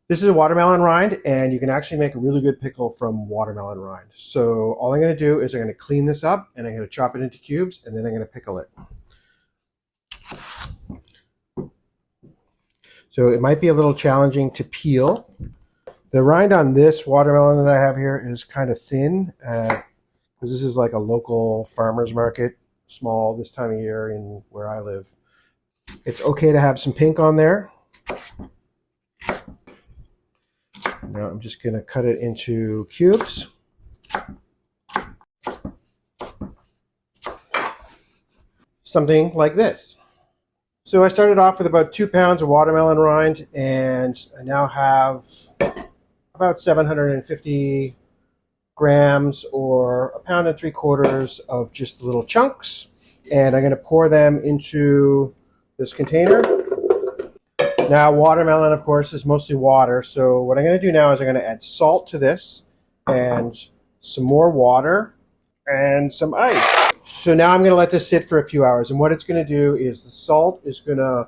This is a watermelon rind, and you can actually make a really good pickle from watermelon rind. So all I'm going to do is I'm going to clean this up, and I'm going to chop it into cubes, and then I'm going to pickle it. So it might be a little challenging to peel. The rind on this watermelon that I have here is kind of thin, because this is like a local farmer's market, small this time of year in where I live. It's okay to have some pink on there. Now I'm just going to cut it into cubes. Something like this. So I started off with about 2 pounds of watermelon rind, and I now have about 750 grams or 1.75 pounds of just little chunks. And I'm going to pour them into this container. Now, watermelon, of course, is mostly water. So what I'm going to do now is I'm going to add salt to this and some more water and some ice. So now I'm going to let this sit for a few hours. And what it's going to do is the salt is going to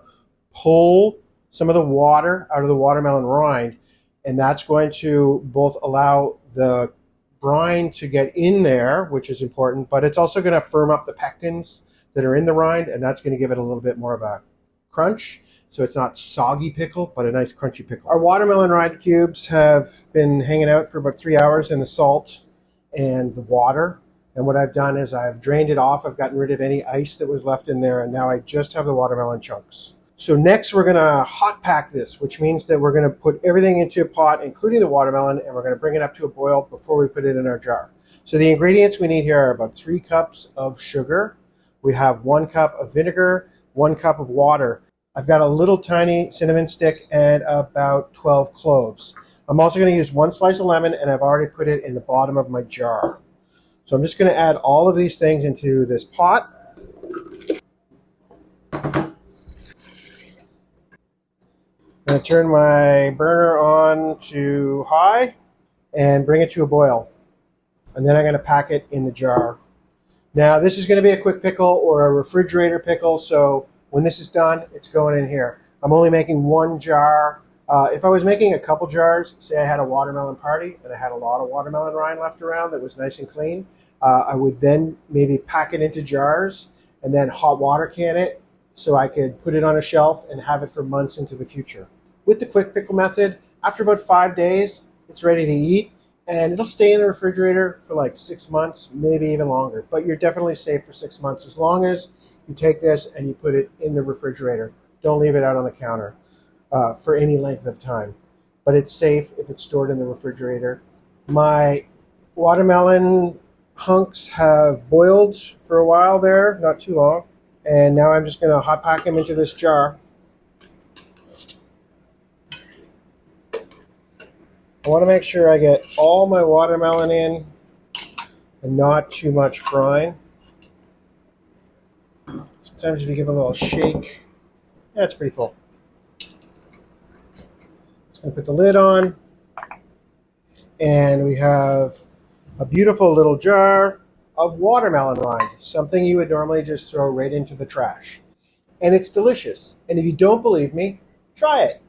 pull some of the water out of the watermelon rind. And that's going to both allow the brine to get in there, which is important, but it's also going to firm up the pectins that are in the rind. And that's going to give it a little bit more of a crunch. So it's not soggy pickle, but a nice crunchy pickle. Our watermelon rind cubes have been hanging out for about 3 hours in the salt and the water. And what I've done is I've drained it off. I've gotten rid of any ice that was left in there. And now I just have the watermelon chunks. So next we're going to hot pack this, which means that we're going to put everything into a pot, including the watermelon, and we're going to bring it up to a boil before we put it in our jar. So the ingredients we need here are about 3 cups of sugar. We have 1 cup of vinegar, 1 cup of water. I've got a little tiny cinnamon stick and about 12 cloves. I'm also going to use 1 slice of lemon, and I've already put it in the bottom of my jar. So I'm just going to add all of these things into this pot. I'm going to turn my burner on to high and bring it to a boil. And then I'm going to pack it in the jar. Now this is going to be a quick pickle or a refrigerator pickle, so when this is done, it's going in here. I'm only making 1 jar. If I was making a couple jars, say I had a watermelon party and I had a lot of watermelon rind left around that was nice and clean, I would then maybe pack it into jars and then hot water can it so I could put it on a shelf and have it for months into the future. With the quick pickle method, after about 5 days, it's ready to eat, and it'll stay in the refrigerator for like 6 months, maybe even longer. But you're definitely safe for 6 months as long as you take this and you put it in the refrigerator. Don't leave it out on the counter for any length of time. But it's safe if it's stored in the refrigerator. My watermelon hunks have boiled for a while there, not too long. And now I'm just going to hot pack them into this jar. I want to make sure I get all my watermelon in and not too much brine. Sometimes if you give it a little shake, yeah, it's pretty full. Just going to put the lid on. And we have a beautiful little jar of watermelon rind, something you would normally just throw right into the trash. And it's delicious. And if you don't believe me, try it.